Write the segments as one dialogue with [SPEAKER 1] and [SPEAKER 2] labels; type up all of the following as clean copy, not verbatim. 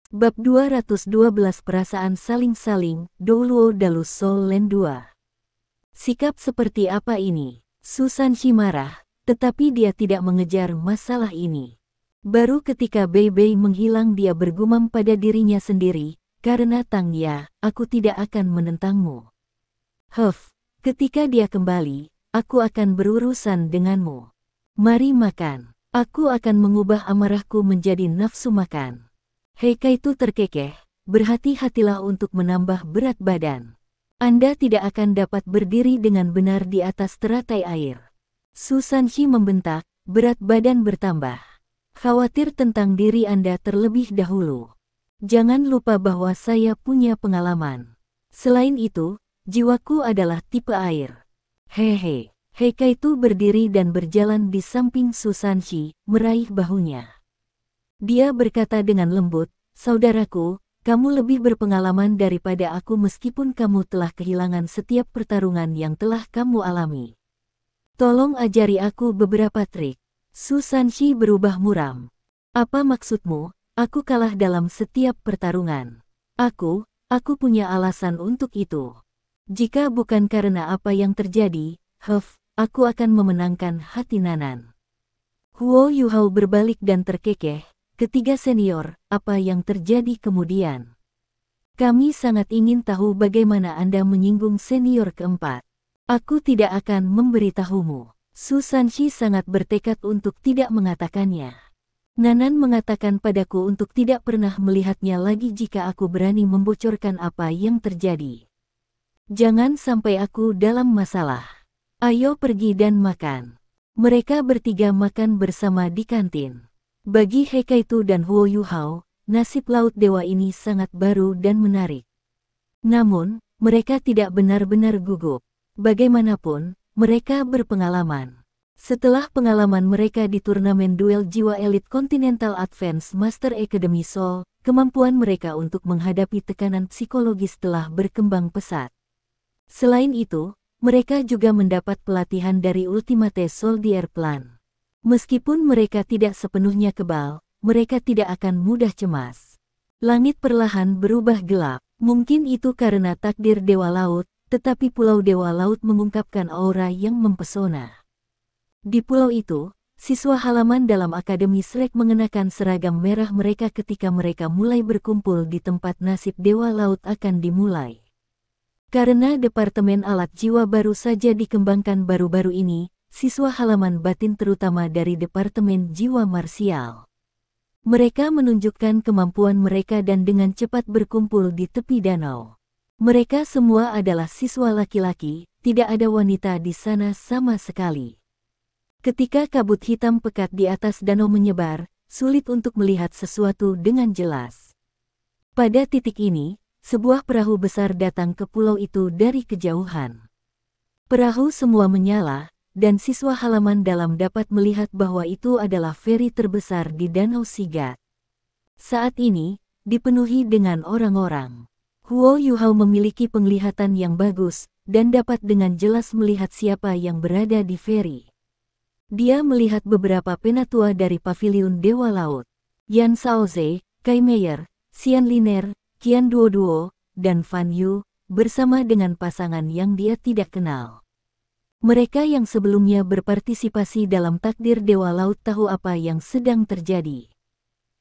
[SPEAKER 1] Bab 212 Perasaan Saling-Saling, Douluo Dalus Sol Len 2. Sikap seperti apa ini? Susanshi marah, tetapi dia tidak mengejar masalah ini. Baru ketika Bei Bei menghilang dia bergumam pada dirinya sendiri, karena Tang Ya, aku tidak akan menentangmu. Ketika dia kembali, aku akan berurusan denganmu. Mari makan. Aku akan mengubah amarahku menjadi nafsu makan. Heikaitu terkekeh, berhati-hatilah untuk menambah berat badan. Anda tidak akan dapat berdiri dengan benar di atas teratai air. Susanshi membentak, berat badan bertambah. Khawatir tentang diri Anda terlebih dahulu. Jangan lupa bahwa saya punya pengalaman. Selain itu, jiwaku adalah tipe air. Hehe. Heikaitu berdiri dan berjalan di samping Susanshi, meraih bahunya. Dia berkata dengan lembut, saudaraku, kamu lebih berpengalaman daripada aku meskipun kamu telah kehilangan setiap pertarungan yang telah kamu alami. Tolong ajari aku beberapa trik. Susanshi berubah muram. Apa maksudmu? Aku kalah dalam setiap pertarungan. Aku punya alasan untuk itu. Jika bukan karena apa yang terjadi, aku akan memenangkan hati Nanan. Huo Yuhao berbalik dan terkekeh. Ketiga senior, apa yang terjadi kemudian? Kami sangat ingin tahu bagaimana Anda menyinggung senior keempat. Aku tidak akan memberitahumu. Susanshi sangat bertekad untuk tidak mengatakannya. Nanan mengatakan padaku untuk tidak pernah melihatnya lagi jika aku berani membocorkan apa yang terjadi. Jangan sampai aku dalam masalah. Ayo pergi dan makan. Mereka bertiga makan bersama di kantin. Bagi Heikaitu dan Huo Yuhao, nasib Laut Dewa ini sangat baru dan menarik. Namun, mereka tidak benar-benar gugup. Bagaimanapun, mereka berpengalaman. Setelah pengalaman mereka di turnamen duel jiwa elit Continental Advance Master Academy Seoul, kemampuan mereka untuk menghadapi tekanan psikologis telah berkembang pesat. Selain itu, mereka juga mendapat pelatihan dari Ultimate Soldier Plan. Meskipun mereka tidak sepenuhnya kebal, mereka tidak akan mudah cemas. Langit perlahan berubah gelap. Mungkin itu karena takdir Dewa Laut, tetapi Pulau Dewa Laut mengungkapkan aura yang mempesona. Di pulau itu, siswa halaman dalam Akademi Shrek mengenakan seragam merah mereka ketika mereka mulai berkumpul di tempat nasib Dewa Laut akan dimulai. Karena Departemen Alat Jiwa baru saja dikembangkan baru-baru ini, siswa halaman batin terutama dari Departemen Jiwa Marsial. Mereka menunjukkan kemampuan mereka dan dengan cepat berkumpul di tepi danau. Mereka semua adalah siswa laki-laki, tidak ada wanita di sana sama sekali. Ketika kabut hitam pekat di atas danau menyebar, sulit untuk melihat sesuatu dengan jelas. Pada titik ini, sebuah perahu besar datang ke pulau itu dari kejauhan. Perahu semua menyala, dan siswa halaman dalam dapat melihat bahwa itu adalah feri terbesar di Danau Sigat. Saat ini, dipenuhi dengan orang-orang. Huo Yuhao memiliki penglihatan yang bagus, dan dapat dengan jelas melihat siapa yang berada di feri. Dia melihat beberapa penatua dari Paviliun Dewa Laut. Yan Shaoze, Kai Meier, Xian Liner, Qian Duoduo, dan Fan Yu, bersama dengan pasangan yang dia tidak kenal. Mereka yang sebelumnya berpartisipasi dalam takdir Dewa Laut tahu apa yang sedang terjadi.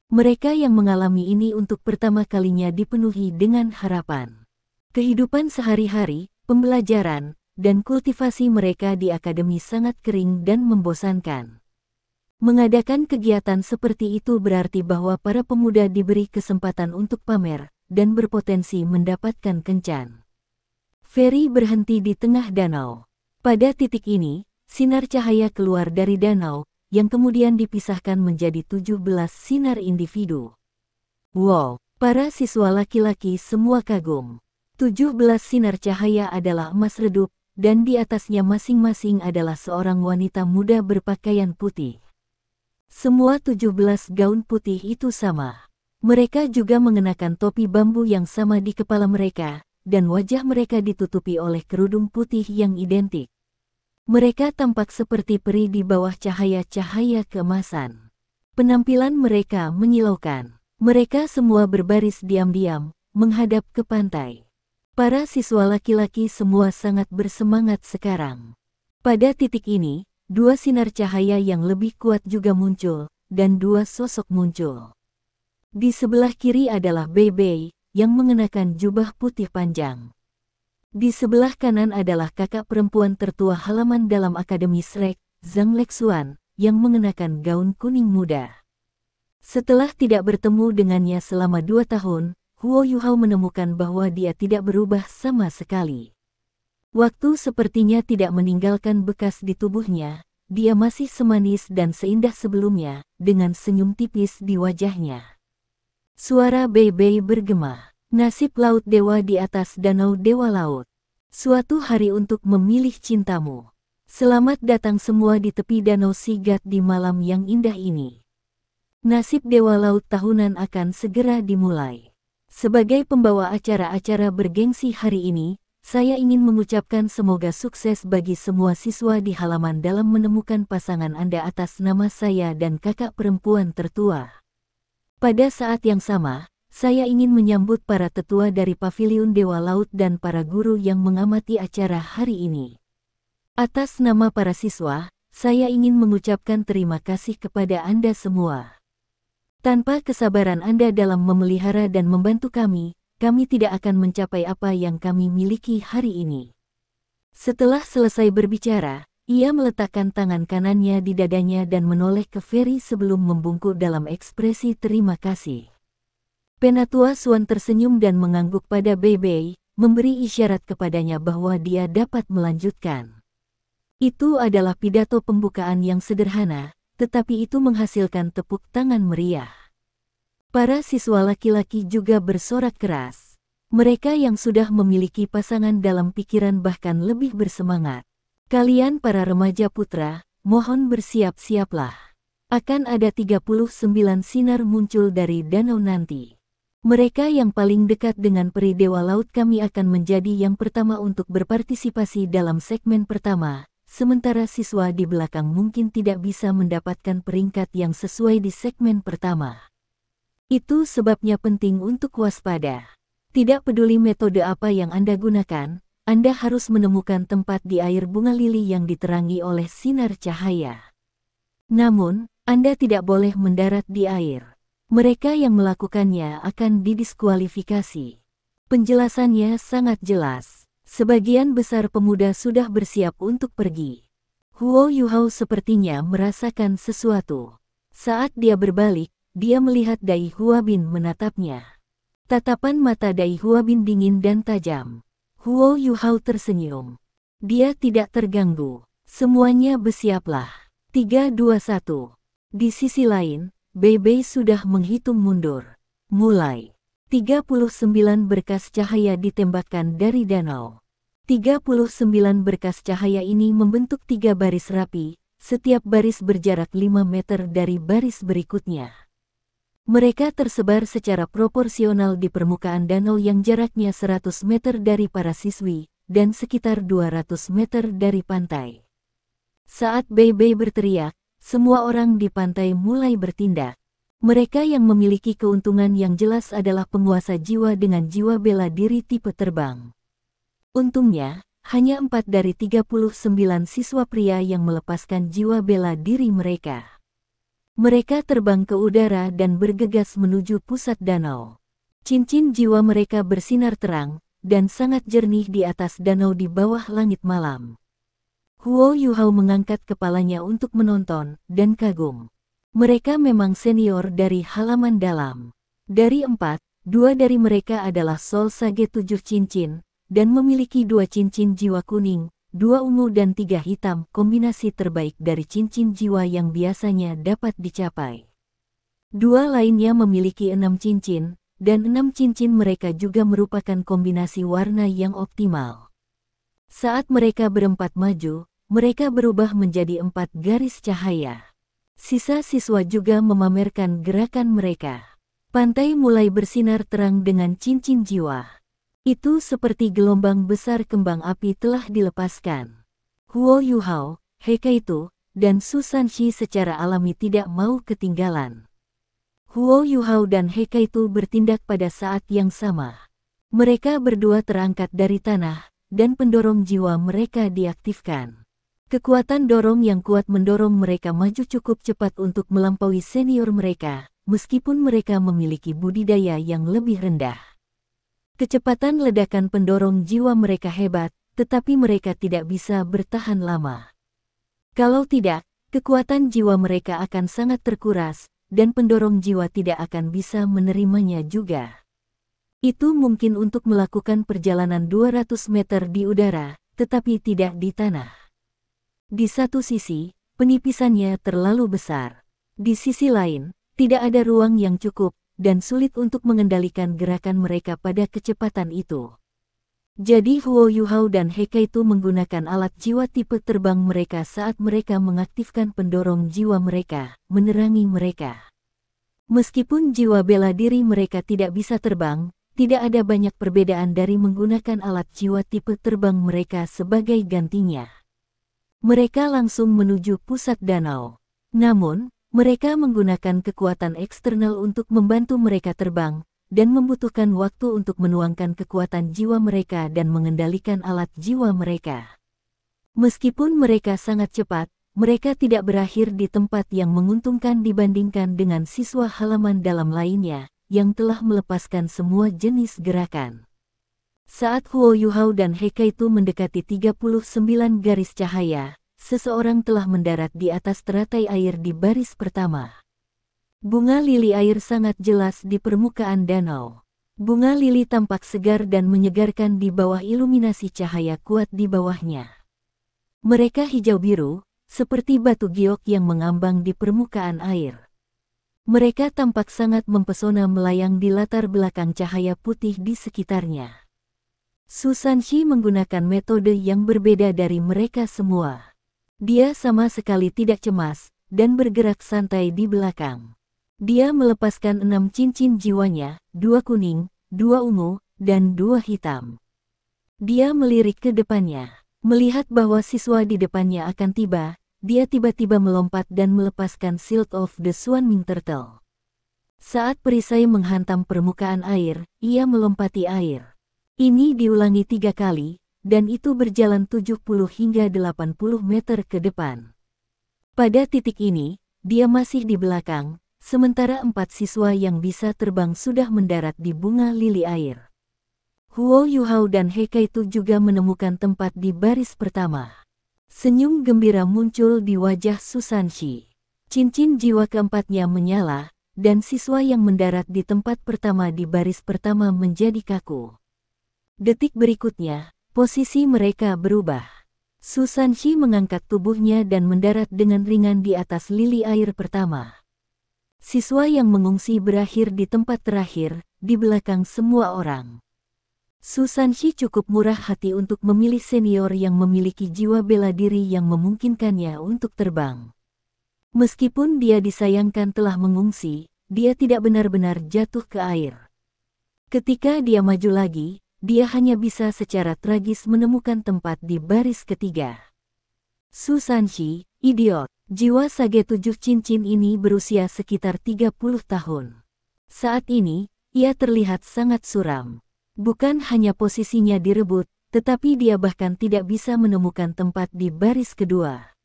[SPEAKER 1] Mereka yang mengalami ini untuk pertama kalinya dipenuhi dengan harapan. Kehidupan sehari-hari, pembelajaran, dan kultivasi mereka di akademi sangat kering dan membosankan. Mengadakan kegiatan seperti itu berarti bahwa para pemuda diberi kesempatan untuk pamer, dan berpotensi mendapatkan kencan. Feri berhenti di tengah danau. Pada titik ini, sinar cahaya keluar dari danau, yang kemudian dipisahkan menjadi 17 sinar individu. Wow, para siswa laki-laki semua kagum. 17 sinar cahaya adalah emas redup, dan di atasnya masing-masing adalah seorang wanita muda berpakaian putih. Semua 17 gaun putih itu sama. Mereka juga mengenakan topi bambu yang sama di kepala mereka, dan wajah mereka ditutupi oleh kerudung putih yang identik. Mereka tampak seperti peri di bawah cahaya-cahaya keemasan. Penampilan mereka menyilaukan. Mereka semua berbaris diam-diam, menghadap ke pantai. Para siswa laki-laki semua sangat bersemangat sekarang. Pada titik ini, dua sinar cahaya yang lebih kuat juga muncul, dan dua sosok muncul. Di sebelah kiri adalah Bei yang mengenakan jubah putih panjang. Di sebelah kanan adalah kakak perempuan tertua halaman dalam Akademi Shrek, Zhang Lexuan, yang mengenakan gaun kuning muda. Setelah tidak bertemu dengannya selama 2 tahun, Huo Yuhao menemukan bahwa dia tidak berubah sama sekali. Waktu sepertinya tidak meninggalkan bekas di tubuhnya, dia masih semanis dan seindah sebelumnya, dengan senyum tipis di wajahnya. Suara Bei bergema. Nasib laut dewa di atas danau dewa laut. Suatu hari untuk memilih cintamu. Selamat datang semua di tepi danau Sigat di malam yang indah ini. Nasib dewa laut tahunan akan segera dimulai. Sebagai pembawa acara-acara bergengsi hari ini, saya ingin mengucapkan semoga sukses bagi semua siswa di halaman dalam menemukan pasangan Anda atas nama saya dan kakak perempuan tertua. Pada saat yang sama, saya ingin menyambut para tetua dari Paviliun Dewa Laut dan para guru yang mengamati acara hari ini. Atas nama para siswa, saya ingin mengucapkan terima kasih kepada Anda semua. Tanpa kesabaran Anda dalam memelihara dan membantu kami tidak akan mencapai apa yang kami miliki hari ini. Setelah selesai berbicara, ia meletakkan tangan kanannya di dadanya dan menoleh ke Ferry sebelum membungkuk dalam ekspresi terima kasih. Penatua Suan tersenyum dan mengangguk pada Bei, memberi isyarat kepadanya bahwa dia dapat melanjutkan. Itu adalah pidato pembukaan yang sederhana, tetapi itu menghasilkan tepuk tangan meriah. Para siswa laki-laki juga bersorak keras. Mereka yang sudah memiliki pasangan dalam pikiran bahkan lebih bersemangat. Kalian para remaja putra, mohon bersiap-siaplah. Akan ada 39 sinar muncul dari danau nanti. Mereka yang paling dekat dengan peri Dewa Laut kami akan menjadi yang pertama untuk berpartisipasi dalam segmen pertama, sementara siswa di belakang mungkin tidak bisa mendapatkan peringkat yang sesuai di segmen pertama. Itu sebabnya penting untuk waspada. Tidak peduli metode apa yang Anda gunakan, Anda harus menemukan tempat di air bunga lili yang diterangi oleh sinar cahaya. Namun, Anda tidak boleh mendarat di air. Mereka yang melakukannya akan didiskualifikasi. Penjelasannya sangat jelas. Sebagian besar pemuda sudah bersiap untuk pergi. Huo Yuhao sepertinya merasakan sesuatu. Saat dia berbalik, dia melihat Dai Huabin menatapnya. Tatapan mata Dai Huabin dingin dan tajam. Huo Yuhao tersenyum. Dia tidak terganggu. Semuanya bersiaplah. 3, 2, 1. Di sisi lain, Bei sudah menghitung mundur. Mulai. 39 berkas cahaya ditembakkan dari danau. 39 berkas cahaya ini membentuk 3 baris rapi, setiap baris berjarak 5 meter dari baris berikutnya. Mereka tersebar secara proporsional di permukaan danau yang jaraknya 100 meter dari para siswi, dan sekitar 200 meter dari pantai. Saat Bei berteriak, semua orang di pantai mulai bertindak. Mereka yang memiliki keuntungan yang jelas adalah penguasa jiwa dengan jiwa bela diri tipe terbang. Untungnya, hanya 4 dari 39 siswa pria yang melepaskan jiwa bela diri mereka. Mereka terbang ke udara dan bergegas menuju pusat danau. Cincin jiwa mereka bersinar terang, dan sangat jernih di atas danau di bawah langit malam. Huo Yuhao mengangkat kepalanya untuk menonton, dan kagum. Mereka memang senior dari halaman dalam. Dari 4, 2 dari mereka adalah Soul Sage 7 cincin, dan memiliki 2 cincin jiwa kuning, 2 ungu dan 3 hitam, kombinasi terbaik dari cincin jiwa yang biasanya dapat dicapai. 2 lainnya memiliki 6 cincin, dan 6 cincin mereka juga merupakan kombinasi warna yang optimal. Saat mereka berempat maju, mereka berubah menjadi 4 garis cahaya. Sisa siswa juga memamerkan gerakan mereka. Pantai mulai bersinar terang dengan cincin jiwa. Itu seperti gelombang besar kembang api telah dilepaskan. Huo Yuhao, He Kaito, dan Su Sanxi secara alami tidak mau ketinggalan. Huo Yuhao dan He Kaitu bertindak pada saat yang sama. Mereka berdua terangkat dari tanah, dan pendorong jiwa mereka diaktifkan. Kekuatan dorong yang kuat mendorong mereka maju cukup cepat untuk melampaui senior mereka, meskipun mereka memiliki budidaya yang lebih rendah. Kecepatan ledakan pendorong jiwa mereka hebat, tetapi mereka tidak bisa bertahan lama. Kalau tidak, kekuatan jiwa mereka akan sangat terkuras, dan pendorong jiwa tidak akan bisa menerimanya juga. Itu mungkin untuk melakukan perjalanan 200 meter di udara, tetapi tidak di tanah. Di satu sisi, penipisannya terlalu besar. Di sisi lain, tidak ada ruang yang cukup, dan sulit untuk mengendalikan gerakan mereka pada kecepatan itu. Jadi Huo Yuhao dan He Kaitu menggunakan alat jiwa tipe terbang mereka saat mereka mengaktifkan pendorong jiwa mereka, menerangi mereka. Meskipun jiwa bela diri mereka tidak bisa terbang, tidak ada banyak perbedaan dari menggunakan alat jiwa tipe terbang mereka sebagai gantinya. Mereka langsung menuju pusat danau. Namun, mereka menggunakan kekuatan eksternal untuk membantu mereka terbang, dan membutuhkan waktu untuk menuangkan kekuatan jiwa mereka dan mengendalikan alat jiwa mereka. Meskipun mereka sangat cepat, mereka tidak berakhir di tempat yang menguntungkan dibandingkan dengan siswa halaman dalam lainnya, yang telah melepaskan semua jenis gerakan. Saat Huo Yuhao dan He Kaitu mendekati 39 garis cahaya, seseorang telah mendarat di atas teratai air di baris pertama. Bunga lili air sangat jelas di permukaan danau. Bunga lili tampak segar dan menyegarkan di bawah iluminasi cahaya kuat di bawahnya. Mereka hijau biru, seperti batu giok yang mengambang di permukaan air. Mereka tampak sangat mempesona melayang di latar belakang cahaya putih di sekitarnya. Su Sanxi menggunakan metode yang berbeda dari mereka semua. Dia sama sekali tidak cemas, dan bergerak santai di belakang. Dia melepaskan 6 cincin jiwanya, 2 kuning, 2 ungu, dan 2 hitam. Dia melirik ke depannya. Melihat bahwa siswa di depannya akan tiba, dia tiba-tiba melompat dan melepaskan Shield of the Swanming Turtle. Saat perisai menghantam permukaan air, ia melompati air. Ini diulangi 3 kali, dan itu berjalan 70 hingga 80 meter ke depan. Pada titik ini, dia masih di belakang, sementara 4 siswa yang bisa terbang sudah mendarat di bunga lili air. Huo Yuhao dan He Kaitu juga menemukan tempat di baris pertama. Senyum gembira muncul di wajah Su Sanxi. Cincin jiwa keempatnya menyala, dan siswa yang mendarat di tempat pertama di baris pertama menjadi kaku. Detik berikutnya, posisi mereka berubah. Su Sanxi mengangkat tubuhnya dan mendarat dengan ringan di atas lili air pertama. Siswa yang mengungsi berakhir di tempat terakhir, di belakang semua orang. Su Sanxi cukup murah hati untuk memilih senior yang memiliki jiwa bela diri yang memungkinkannya untuk terbang. Meskipun dia disayangkan telah mengungsi, dia tidak benar-benar jatuh ke air. Ketika dia maju lagi, dia hanya bisa secara tragis menemukan tempat di baris ketiga. Su Sanxi, idiot. Jiwa sage 7 cincin ini berusia sekitar 30 tahun. Saat ini, ia terlihat sangat suram. Bukan hanya posisinya direbut, tetapi dia bahkan tidak bisa menemukan tempat di baris kedua.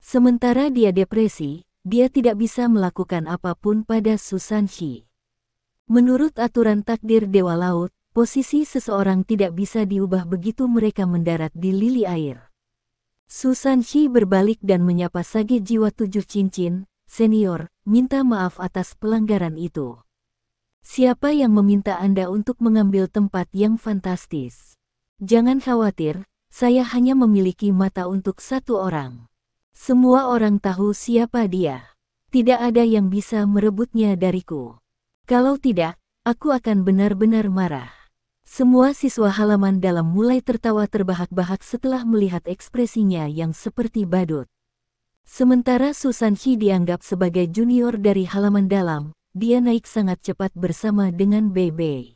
[SPEAKER 1] Sementara dia depresi, dia tidak bisa melakukan apapun pada Su Sanxi. Menurut aturan takdir Dewa Laut, posisi seseorang tidak bisa diubah begitu mereka mendarat di lili air. Su Sanxi berbalik dan menyapa sage jiwa 7 cincin, senior, minta maaf atas pelanggaran itu. Siapa yang meminta Anda untuk mengambil tempat yang fantastis? Jangan khawatir, saya hanya memiliki mata untuk 1 orang. Semua orang tahu siapa dia. Tidak ada yang bisa merebutnya dariku. Kalau tidak, aku akan benar-benar marah. Semua siswa halaman dalam mulai tertawa terbahak-bahak setelah melihat ekspresinya yang seperti badut. Sementara Su Sanxi dianggap sebagai junior dari halaman dalam, dia naik sangat cepat bersama dengan Bei Bei.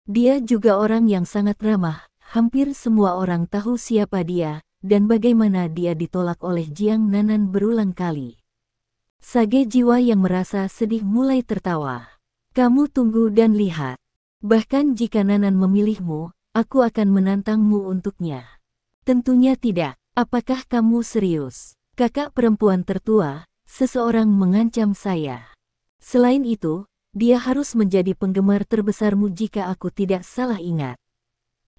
[SPEAKER 1] Dia juga orang yang sangat ramah, hampir semua orang tahu siapa dia, dan bagaimana dia ditolak oleh Jiang Nanan berulang kali. Sage jiwa yang merasa sedih mulai tertawa. Kamu tunggu dan lihat. Bahkan jika Nanan memilihmu, aku akan menantangmu untuknya. Tentunya tidak. Apakah kamu serius? Kakak perempuan tertua, seseorang mengancam saya. Selain itu, dia harus menjadi penggemar terbesarmu jika aku tidak salah ingat.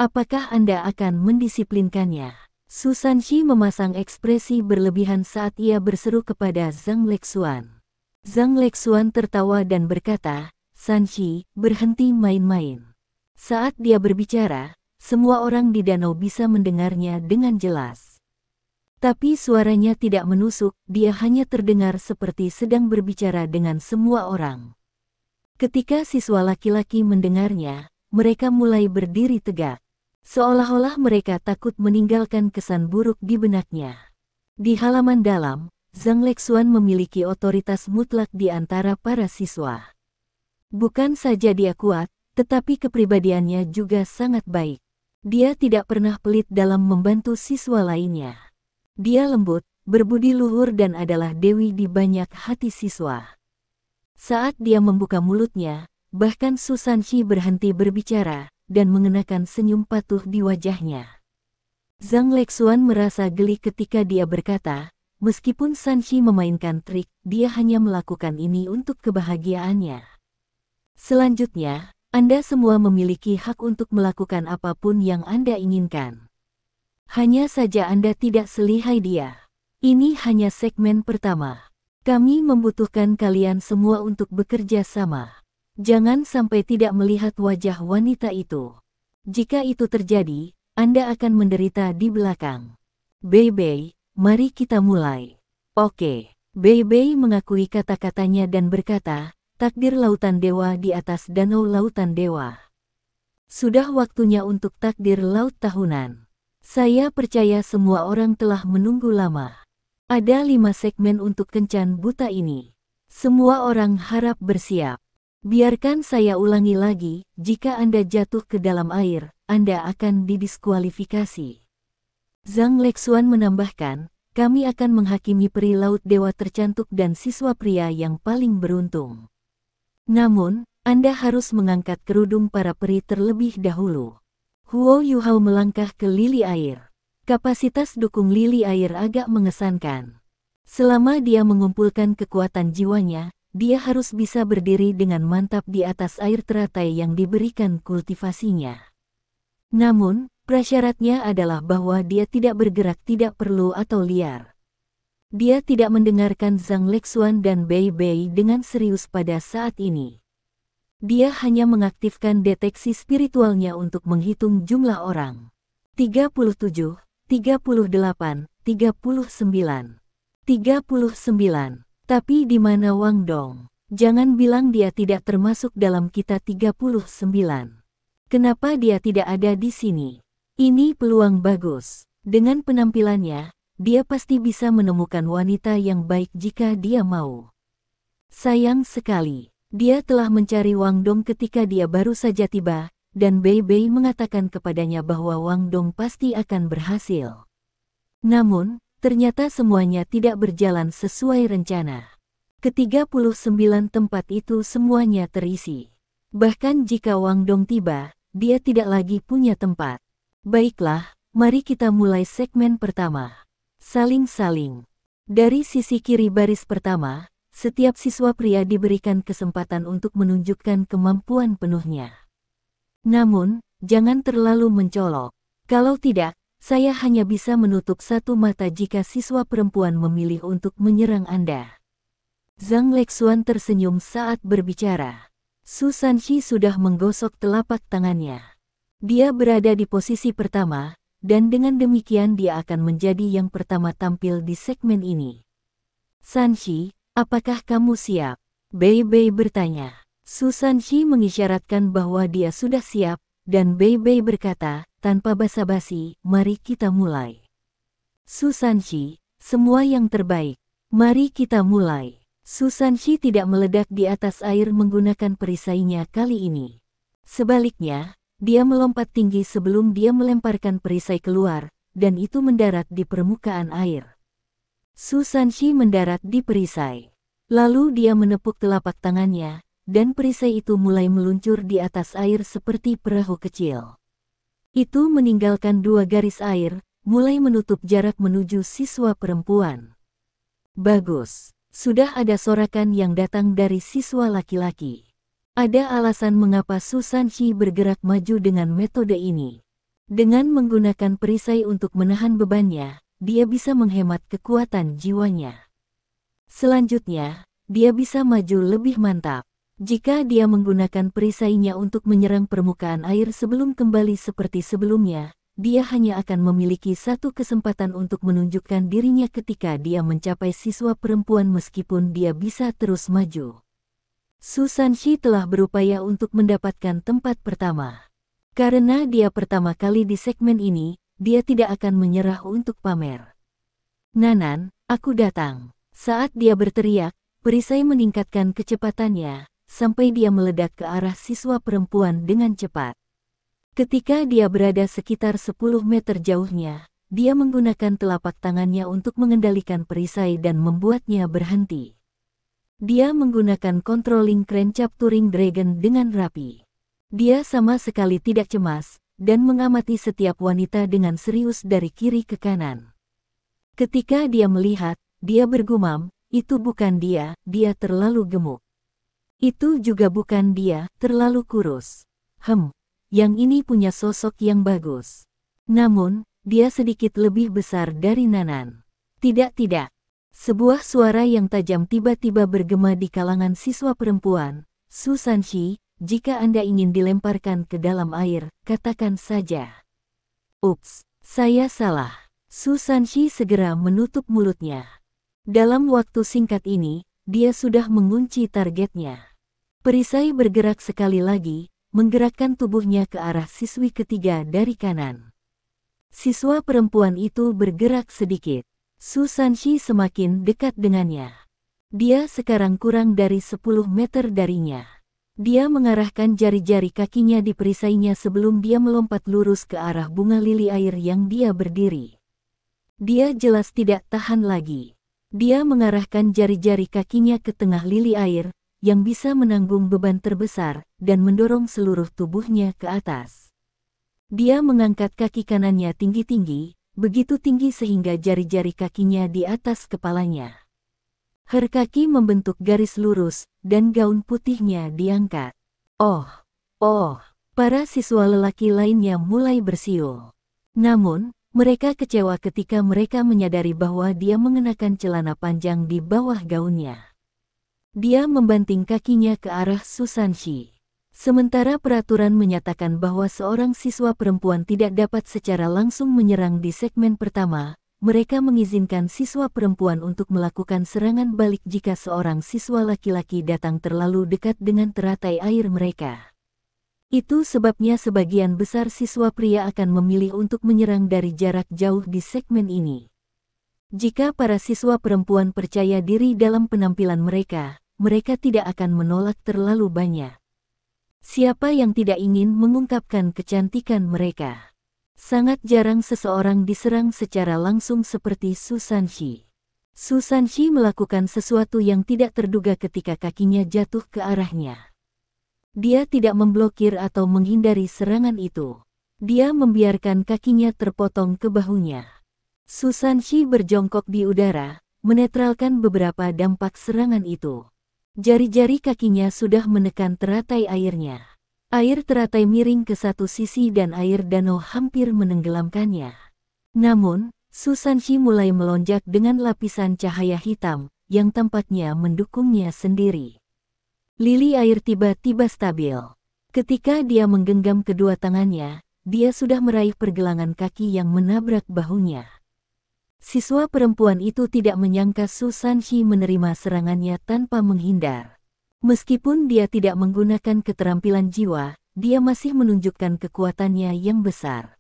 [SPEAKER 1] Apakah Anda akan mendisiplinkannya? Su Sanxi memasang ekspresi berlebihan saat ia berseru kepada Zhang Lexuan. Zhang Lexuan tertawa dan berkata, Sanxi, berhenti main-main. Saat dia berbicara, semua orang di danau bisa mendengarnya dengan jelas. Tapi suaranya tidak menusuk, dia hanya terdengar seperti sedang berbicara dengan semua orang. Ketika siswa laki-laki mendengarnya, mereka mulai berdiri tegak. Seolah-olah mereka takut meninggalkan kesan buruk di benaknya. Di halaman dalam, Zhang Lexuan memiliki otoritas mutlak di antara para siswa. Bukan saja dia kuat, tetapi kepribadiannya juga sangat baik. Dia tidak pernah pelit dalam membantu siswa lainnya. Dia lembut, berbudi luhur dan adalah dewi di banyak hati siswa. Saat dia membuka mulutnya, bahkan Su Sanxi berhenti berbicara dan mengenakan senyum patuh di wajahnya. Zhang Lexuan merasa geli ketika dia berkata, meskipun Sanxi memainkan trik, dia hanya melakukan ini untuk kebahagiaannya. Selanjutnya, Anda semua memiliki hak untuk melakukan apapun yang Anda inginkan. Hanya saja Anda tidak selihai dia. Ini hanya segmen pertama. Kami membutuhkan kalian semua untuk bekerja sama. Jangan sampai tidak melihat wajah wanita itu. Jika itu terjadi, Anda akan menderita di belakang. Bei, mari kita mulai. Oke. Bei mengakui kata-katanya dan berkata, takdir lautan dewa di atas danau lautan dewa. Sudah waktunya untuk takdir laut tahunan. Saya percaya semua orang telah menunggu lama. Ada 5 segmen untuk kencan buta ini. Semua orang harap bersiap. Biarkan saya ulangi lagi, jika Anda jatuh ke dalam air, Anda akan didiskualifikasi. Zhang Lexuan menambahkan, kami akan menghakimi peri laut dewa tercantik dan siswa pria yang paling beruntung. Namun, Anda harus mengangkat kerudung para peri terlebih dahulu. Huo Yuhao melangkah ke lili air. Kapasitas dukung lili air agak mengesankan. Selama dia mengumpulkan kekuatan jiwanya, dia harus bisa berdiri dengan mantap di atas air teratai yang diberikan kultivasinya. Namun, prasyaratnya adalah bahwa dia tidak bergerak tidak perlu atau liar. Dia tidak mendengarkan Zhang Lexuan dan Bei dengan serius pada saat ini. Dia hanya mengaktifkan deteksi spiritualnya untuk menghitung jumlah orang. 37, 38, 39. 39. Tapi di mana Wang Dong? Jangan bilang dia tidak termasuk dalam kita 39. Kenapa dia tidak ada di sini? Ini peluang bagus. Dengan penampilannya, dia pasti bisa menemukan wanita yang baik jika dia mau. Sayang sekali. Dia telah mencari Wang Dong ketika dia baru saja tiba, dan Bei mengatakan kepadanya bahwa Wang Dong pasti akan berhasil. Namun, ternyata semuanya tidak berjalan sesuai rencana. Ke-39 tempat itu semuanya terisi. Bahkan jika Wang Dong tiba, dia tidak lagi punya tempat. Baiklah, mari kita mulai segmen pertama. Saling-saling. Dari sisi kiri baris pertama, setiap siswa pria diberikan kesempatan untuk menunjukkan kemampuan penuhnya. Namun, jangan terlalu mencolok. Kalau tidak, saya hanya bisa menutup satu mata jika siswa perempuan memilih untuk menyerang Anda. Zhang Lexuan tersenyum saat berbicara. Su Sanxi sudah menggosok telapak tangannya. Dia berada di posisi pertama, dan dengan demikian dia akan menjadi yang pertama tampil di segmen ini. Sanxi, apakah kamu siap? Bei bertanya. Su Sanxi mengisyaratkan bahwa dia sudah siap, dan Bei berkata, tanpa basa-basi, mari kita mulai. Su Sanxi, semua yang terbaik. Mari kita mulai. Su Sanxi tidak meledak di atas air menggunakan perisainya kali ini. Sebaliknya, dia melompat tinggi sebelum dia melemparkan perisai keluar, dan itu mendarat di permukaan air. Su Sanxi mendarat di perisai. Lalu dia menepuk telapak tangannya, dan perisai itu mulai meluncur di atas air seperti perahu kecil. Itu meninggalkan 2 garis air, mulai menutup jarak menuju siswa perempuan. Bagus, sudah ada sorakan yang datang dari siswa laki-laki. Ada alasan mengapa Susan Shi bergerak maju dengan metode ini. Dengan menggunakan perisai untuk menahan bebannya, dia bisa menghemat kekuatan jiwanya. Selanjutnya, dia bisa maju lebih mantap. Jika dia menggunakan perisainya untuk menyerang permukaan air sebelum kembali seperti sebelumnya, dia hanya akan memiliki satu kesempatan untuk menunjukkan dirinya ketika dia mencapai siswa perempuan meskipun dia bisa terus maju. Susan Shi telah berupaya untuk mendapatkan tempat pertama. Karena dia pertama kali di segmen ini, dia tidak akan menyerah untuk pamer. Nanan, aku datang. Saat dia berteriak, perisai meningkatkan kecepatannya, sampai dia meledak ke arah siswa perempuan dengan cepat. Ketika dia berada sekitar 10 meter jauhnya, dia menggunakan telapak tangannya untuk mengendalikan perisai dan membuatnya berhenti. Dia menggunakan controlling crane capturing dragon dengan rapi. Dia sama sekali tidak cemas, dan mengamati setiap wanita dengan serius dari kiri ke kanan. Ketika dia melihat, dia bergumam, itu bukan dia terlalu gemuk. Itu juga bukan dia, terlalu kurus. Yang ini punya sosok yang bagus. Namun, dia sedikit lebih besar dari Nanan. Tidak. Sebuah suara yang tajam tiba-tiba bergema di kalangan siswa perempuan. Susan Shi, jika Anda ingin dilemparkan ke dalam air, katakan saja. Ups, saya salah. Susan Shi segera menutup mulutnya. Dalam waktu singkat ini, dia sudah mengunci targetnya. Perisai bergerak sekali lagi, menggerakkan tubuhnya ke arah siswi ketiga dari kanan. Siswa perempuan itu bergerak sedikit. Susan Shi semakin dekat dengannya. Dia sekarang kurang dari 10 meter darinya. Dia mengarahkan jari-jari kakinya di perisainya sebelum dia melompat lurus ke arah bunga lili air yang dia berdiri. Dia jelas tidak tahan lagi. Dia mengarahkan jari-jari kakinya ke tengah lili air, yang bisa menanggung beban terbesar, dan mendorong seluruh tubuhnya ke atas. Dia mengangkat kaki kanannya tinggi-tinggi, begitu tinggi sehingga jari-jari kakinya di atas kepalanya. Kaki membentuk garis lurus, dan gaun putihnya diangkat. Oh, para siswa lelaki lainnya mulai bersiul. Namun, mereka kecewa ketika mereka menyadari bahwa dia mengenakan celana panjang di bawah gaunnya. Dia membanting kakinya ke arah Susan Shi. Sementara peraturan menyatakan bahwa seorang siswa perempuan tidak dapat secara langsung menyerang di segmen pertama, mereka mengizinkan siswa perempuan untuk melakukan serangan balik jika seorang siswa laki-laki datang terlalu dekat dengan teratai air mereka. Itu sebabnya sebagian besar siswa pria akan memilih untuk menyerang dari jarak jauh di segmen ini. Jika para siswa perempuan percaya diri dalam penampilan mereka tidak akan menolak terlalu banyak. Siapa yang tidak ingin mengungkapkan kecantikan mereka? Sangat jarang seseorang diserang secara langsung seperti Susan Shi. Susan Shi melakukan sesuatu yang tidak terduga ketika kakinya jatuh ke arahnya. Dia tidak memblokir atau menghindari serangan itu. Dia membiarkan kakinya terpotong ke bahunya. Susan Shi berjongkok di udara, menetralkan beberapa dampak serangan itu. Jari-jari kakinya sudah menekan teratai airnya. Air teratai miring ke satu sisi dan air danau hampir menenggelamkannya. Namun, Susan Shi mulai melonjak dengan lapisan cahaya hitam, yang tampaknya mendukungnya sendiri. Lili air tiba-tiba stabil. Ketika dia menggenggam kedua tangannya, dia sudah meraih pergelangan kaki yang menabrak bahunya. Siswa perempuan itu tidak menyangka Susan Shi menerima serangannya tanpa menghindar. Meskipun dia tidak menggunakan keterampilan jiwa, dia masih menunjukkan kekuatannya yang besar.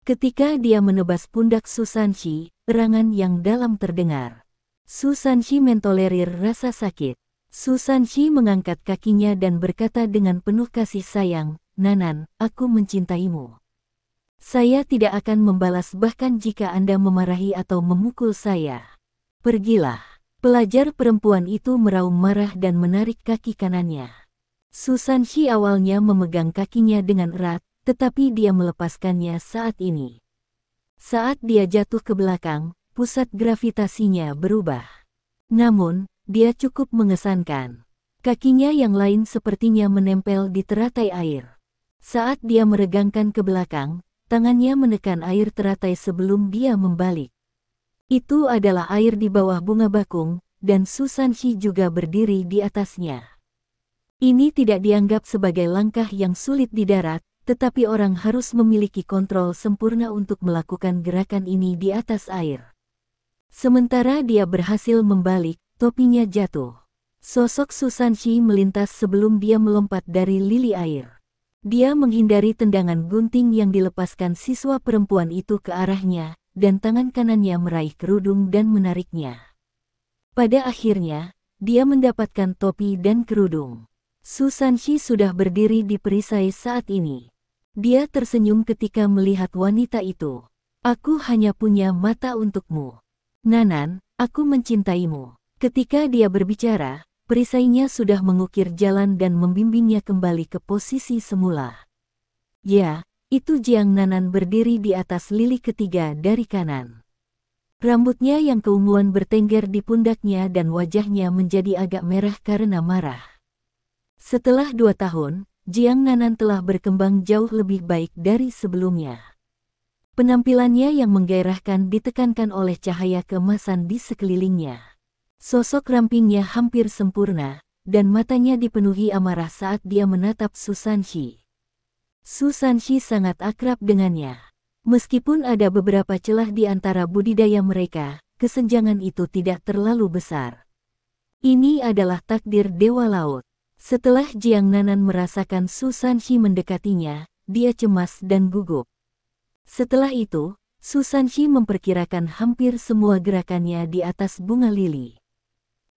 [SPEAKER 1] Ketika dia menebas pundak Susan Shi, erangan yang dalam terdengar. Susan Shi mentolerir rasa sakit. Susan Shi mengangkat kakinya dan berkata dengan penuh kasih sayang, "Nanan, aku mencintaimu. Saya tidak akan membalas bahkan jika Anda memarahi atau memukul saya. Pergilah." Pelajar perempuan itu meraung marah dan menarik kaki kanannya. Susan Shi awalnya memegang kakinya dengan erat, tetapi dia melepaskannya saat ini. Saat dia jatuh ke belakang, pusat gravitasinya berubah. Namun, dia cukup mengesankan. Kakinya yang lain sepertinya menempel di teratai air. Saat dia meregangkan ke belakang, tangannya menekan air teratai sebelum dia membalik. Itu adalah air di bawah bunga bakung, dan Susan Shi juga berdiri di atasnya. Ini tidak dianggap sebagai langkah yang sulit di darat, tetapi orang harus memiliki kontrol sempurna untuk melakukan gerakan ini di atas air. Sementara dia berhasil membalik, topinya jatuh. Sosok Susan Shi melintas sebelum dia melompat dari lili air. Dia menghindari tendangan gunting yang dilepaskan siswa perempuan itu ke arahnya, dan tangan kanannya meraih kerudung dan menariknya. Pada akhirnya, dia mendapatkan topi dan kerudung. Susan Shi sudah berdiri di perisai saat ini. Dia tersenyum ketika melihat wanita itu. Aku hanya punya mata untukmu. Nanan, aku mencintaimu. Ketika dia berbicara, perisainya sudah mengukir jalan dan membimbingnya kembali ke posisi semula. Ya, itu Jiang Nanan berdiri di atas lili ketiga dari kanan. Rambutnya yang keunguan bertengger di pundaknya dan wajahnya menjadi agak merah karena marah. Setelah 2 tahun, Jiang Nanan telah berkembang jauh lebih baik dari sebelumnya. Penampilannya yang menggairahkan ditekankan oleh cahaya keemasan di sekelilingnya. Sosok rampingnya hampir sempurna, dan matanya dipenuhi amarah saat dia menatap Susan Shi. Susan Shi sangat akrab dengannya. Meskipun ada beberapa celah di antara budidaya mereka, kesenjangan itu tidak terlalu besar. Ini adalah takdir Dewa Laut. Setelah Jiang Nanan merasakan Susan Shi mendekatinya, dia cemas dan gugup. Setelah itu, Susan Shi memperkirakan hampir semua gerakannya di atas bunga lili.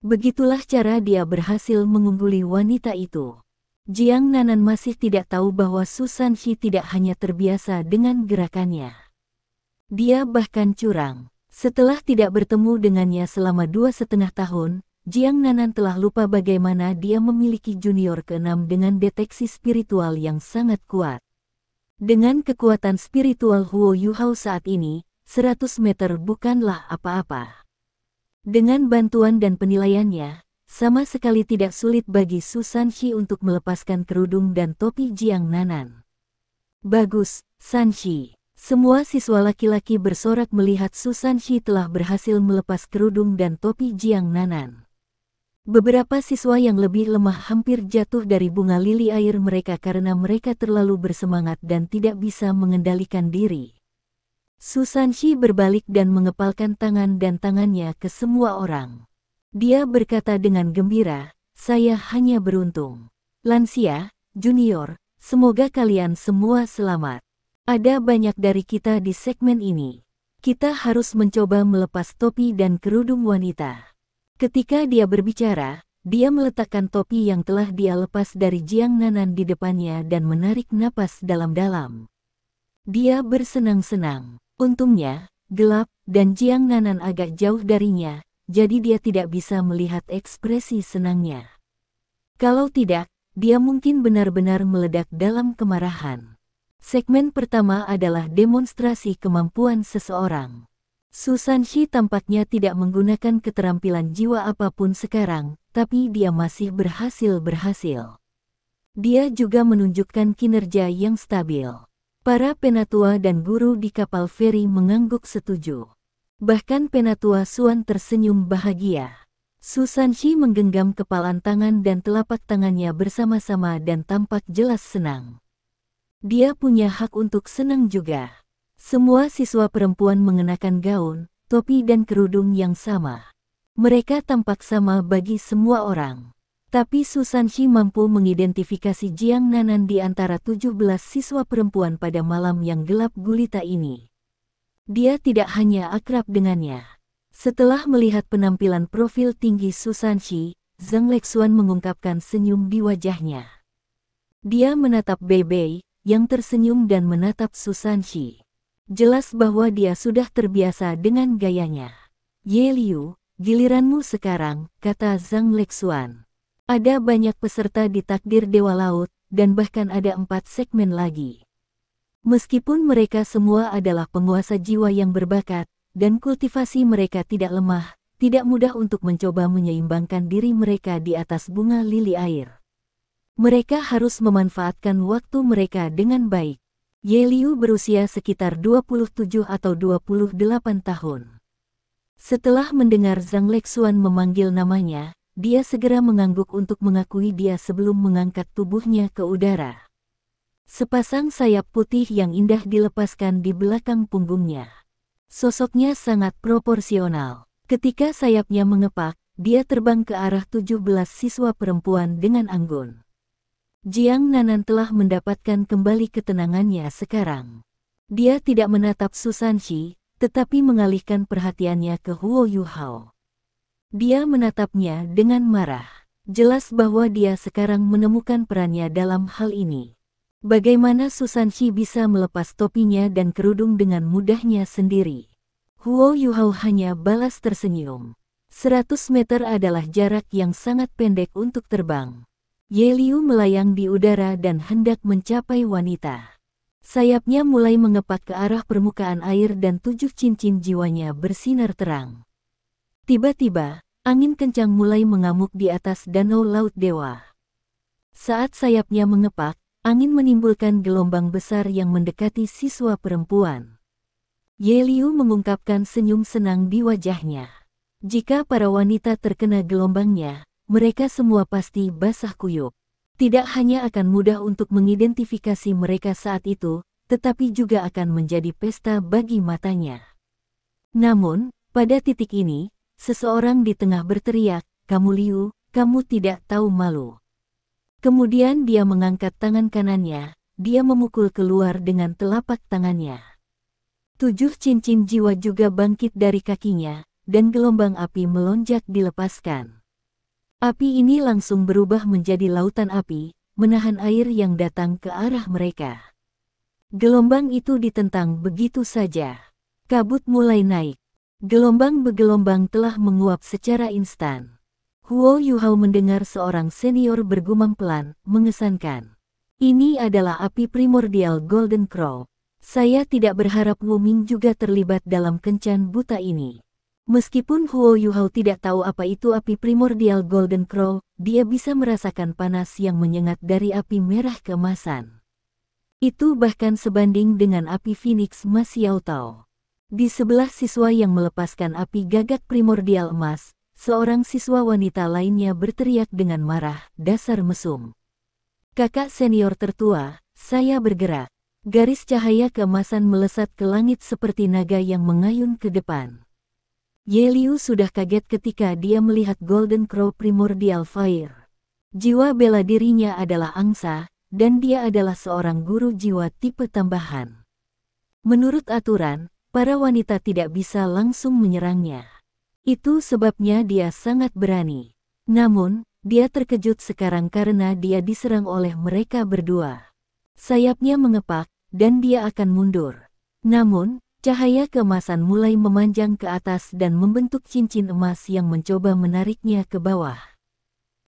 [SPEAKER 1] Begitulah cara dia berhasil mengungguli wanita itu. Jiang Nanan masih tidak tahu bahwa Susan Shi tidak hanya terbiasa dengan gerakannya. Dia bahkan curang. Setelah tidak bertemu dengannya selama 2,5 tahun, Jiang Nanan telah lupa bagaimana dia memiliki junior ke-6 dengan deteksi spiritual yang sangat kuat. Dengan kekuatan spiritual Huo Yuhao saat ini, 100 meter bukanlah apa-apa. Dengan bantuan dan penilaiannya, sama sekali tidak sulit bagi Susan Shi untuk melepaskan kerudung dan topi Jiang Nanan. Bagus, San Shi. Semua siswa laki-laki bersorak melihat Susan Shi telah berhasil melepas kerudung dan topi Jiang Nanan. Beberapa siswa yang lebih lemah hampir jatuh dari bunga lili air mereka karena mereka terlalu bersemangat dan tidak bisa mengendalikan diri. Susan Shi berbalik dan mengepalkan tangan dan tangannya ke semua orang. Dia berkata dengan gembira, saya hanya beruntung. Lansia, junior, semoga kalian semua selamat. Ada banyak dari kita di segmen ini. Kita harus mencoba melepas topi dan kerudung wanita. Ketika dia berbicara, dia meletakkan topi yang telah dia lepas dari Jiang Nanan di depannya dan menarik napas dalam-dalam. Dia bersenang-senang. Untungnya, gelap, dan Jiang Nanan agak jauh darinya, jadi dia tidak bisa melihat ekspresi senangnya. Kalau tidak, dia mungkin benar-benar meledak dalam kemarahan. Segmen pertama adalah demonstrasi kemampuan seseorang. Susan Shi tampaknya tidak menggunakan keterampilan jiwa apapun sekarang, tapi dia masih berhasil. Dia juga menunjukkan kinerja yang stabil. Para penatua dan guru di kapal feri mengangguk setuju. Bahkan penatua Suan tersenyum bahagia. Susan Shi menggenggam kepalan tangan dan telapak tangannya bersama-sama dan tampak jelas senang. Dia punya hak untuk senang juga. Semua siswa perempuan mengenakan gaun, topi dan kerudung yang sama. Mereka tampak sama bagi semua orang. Tapi Susan Shi mampu mengidentifikasi Jiang Nanan di antara 17 siswa perempuan pada malam yang gelap gulita ini. Dia tidak hanya akrab dengannya. Setelah melihat penampilan profil tinggi Susan Shi, Zhang Lexuan mengungkapkan senyum di wajahnya. Dia menatap Bei, yang tersenyum dan menatap Susan Shi. Jelas bahwa dia sudah terbiasa dengan gayanya. Ye Liu, giliranmu sekarang, kata Zhang Lexuan. Ada banyak peserta di takdir Dewa Laut, dan bahkan ada 4 segmen lagi. Meskipun mereka semua adalah penguasa jiwa yang berbakat, dan kultivasi mereka tidak lemah, tidak mudah untuk mencoba menyeimbangkan diri mereka di atas bunga lili air. Mereka harus memanfaatkan waktu mereka dengan baik. Ye Liu berusia sekitar 27 atau 28 tahun. Setelah mendengar Zhang Lexuan memanggil namanya, dia segera mengangguk untuk mengakui dia sebelum mengangkat tubuhnya ke udara. Sepasang sayap putih yang indah dilepaskan di belakang punggungnya. Sosoknya sangat proporsional. Ketika sayapnya mengepak, dia terbang ke arah 17 siswa perempuan dengan anggun. Jiang Nanan telah mendapatkan kembali ketenangannya sekarang. Dia tidak menatap Susan Shi, tetapi mengalihkan perhatiannya ke Huo Yuhao. Dia menatapnya dengan marah. Jelas bahwa dia sekarang menemukan perannya dalam hal ini. Bagaimana Susan Shi bisa melepas topinya dan kerudung dengan mudahnya sendiri? Huo Yuhao hanya balas tersenyum. 100 meter adalah jarak yang sangat pendek untuk terbang. Ye Liu melayang di udara dan hendak mencapai wanita. Sayapnya mulai mengepak ke arah permukaan air dan 7 cincin jiwanya bersinar terang. Tiba-tiba, angin kencang mulai mengamuk di atas danau Laut Dewa. Saat sayapnya mengepak, angin menimbulkan gelombang besar yang mendekati siswa perempuan. Ye Liu mengungkapkan senyum senang di wajahnya. Jika para wanita terkena gelombangnya, mereka semua pasti basah kuyup. Tidak hanya akan mudah untuk mengidentifikasi mereka saat itu, tetapi juga akan menjadi pesta bagi matanya. Namun, pada titik ini, seseorang di tengah berteriak, "Kamu Liu, kamu tidak tahu malu." Kemudian dia mengangkat tangan kanannya, dia memukul keluar dengan telapak tangannya. 7 cincin jiwa juga bangkit dari kakinya, dan gelombang api melonjak dilepaskan. Api ini langsung berubah menjadi lautan api, menahan air yang datang ke arah mereka. Gelombang itu ditentang begitu saja. Kabut mulai naik. Gelombang-gelombang telah menguap secara instan. Huo Yuhao mendengar seorang senior bergumam pelan, mengesankan. Ini adalah api primordial Golden Crow. Saya tidak berharap Wu Ming juga terlibat dalam kencan buta ini. Meskipun Huo Yuhao tidak tahu apa itu api primordial Golden Crow, dia bisa merasakan panas yang menyengat dari api merah keemasan. Itu bahkan sebanding dengan api Phoenix Mas Xiao Tao. Di sebelah siswa yang melepaskan api gagak primordial emas, seorang siswa wanita lainnya berteriak dengan marah, "Dasar mesum. Kakak senior tertua, saya bergerak." Garis cahaya keemasan melesat ke langit seperti naga yang mengayun ke depan. Ye Liu sudah kaget ketika dia melihat Golden Crow Primordial Fire. Jiwa bela dirinya adalah angsa, dan dia adalah seorang guru jiwa tipe tambahan. Menurut aturan, para wanita tidak bisa langsung menyerangnya. Itu sebabnya dia sangat berani. Namun, dia terkejut sekarang karena dia diserang oleh mereka berdua. Sayapnya mengepak, dan dia akan mundur. Namun, cahaya keemasan mulai memanjang ke atas dan membentuk cincin emas yang mencoba menariknya ke bawah.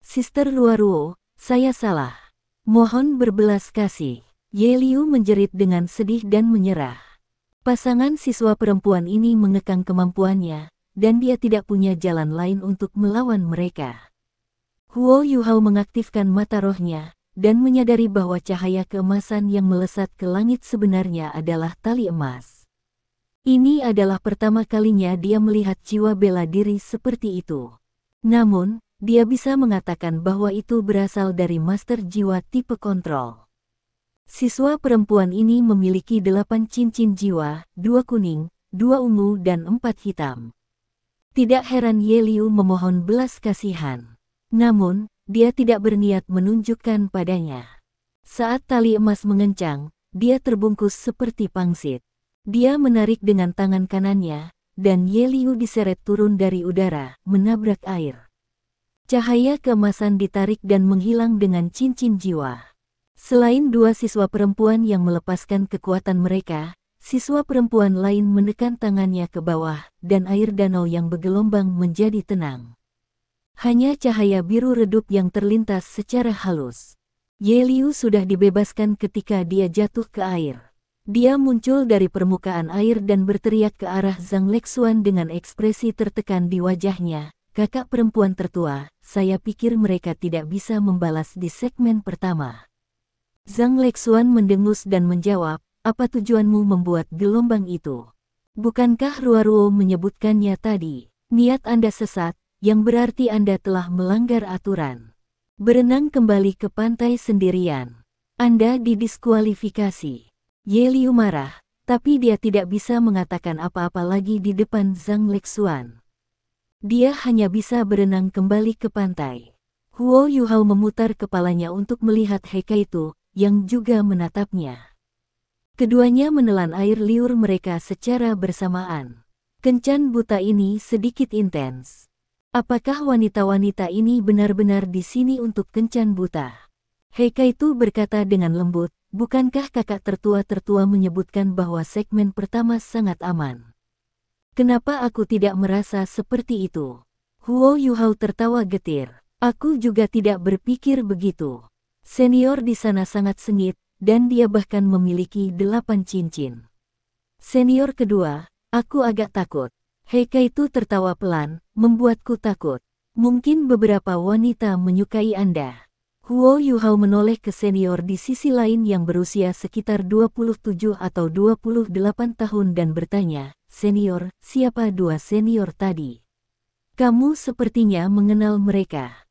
[SPEAKER 1] "Sister Luaruo, saya salah. Mohon berbelas kasih." Ye Liu menjerit dengan sedih dan menyerah. Pasangan siswa perempuan ini mengekang kemampuannya, dan dia tidak punya jalan lain untuk melawan mereka. Huo Yuhao mengaktifkan mata rohnya, dan menyadari bahwa cahaya keemasan yang melesat ke langit sebenarnya adalah tali emas. Ini adalah pertama kalinya dia melihat jiwa bela diri seperti itu. Namun, dia bisa mengatakan bahwa itu berasal dari master jiwa tipe kontrol. Siswa perempuan ini memiliki 8 cincin jiwa, 2 kuning, 2 ungu dan 4 hitam. Tidak heran Ye Liu memohon belas kasihan. Namun, dia tidak berniat menunjukkan padanya. Saat tali emas mengencang, dia terbungkus seperti pangsit. Dia menarik dengan tangan kanannya, dan Ye Liu diseret turun dari udara, menabrak air. Cahaya keemasan ditarik dan menghilang dengan cincin jiwa. Selain 2 siswa perempuan yang melepaskan kekuatan mereka, Siswa perempuan lain menekan tangannya ke bawah, dan air danau yang bergelombang menjadi tenang. Hanya cahaya biru redup yang terlintas secara halus. Ye Liu sudah dibebaskan ketika dia jatuh ke air. Dia muncul dari permukaan air dan berteriak ke arah Zhang Lexuan dengan ekspresi tertekan di wajahnya. Kakak perempuan tertua, saya pikir mereka tidak bisa membalas di segmen pertama. Zhang Lexuan mendengus dan menjawab, apa tujuanmu membuat gelombang itu? Bukankah Ruoruo menyebutkannya tadi? Niat Anda sesat, yang berarti Anda telah melanggar aturan. Berenang kembali ke pantai sendirian. Anda didiskualifikasi. Ye Liu marah, tapi dia tidak bisa mengatakan apa-apa lagi di depan Zhang Lexuan. Dia hanya bisa berenang kembali ke pantai. Huo Yuhao memutar kepalanya untuk melihat Hekaitu, yang juga menatapnya. Keduanya menelan air liur mereka secara bersamaan. Kencan buta ini sedikit intens. Apakah wanita-wanita ini benar-benar di sini untuk kencan buta? Hekaitu berkata dengan lembut, bukankah kakak tertua-tertua menyebutkan bahwa segmen pertama sangat aman? Kenapa aku tidak merasa seperti itu? Huo Yuhao tertawa getir. Aku juga tidak berpikir begitu. Senior di sana sangat sengit, dan dia bahkan memiliki 8 cincin. Senior kedua, aku agak takut. Hekaitu tertawa pelan, membuatku takut. Mungkin beberapa wanita menyukai Anda. Huo Yuhao menoleh ke senior di sisi lain yang berusia sekitar 27 atau 28 tahun dan bertanya, senior, siapa dua senior tadi? Kamu sepertinya mengenal mereka.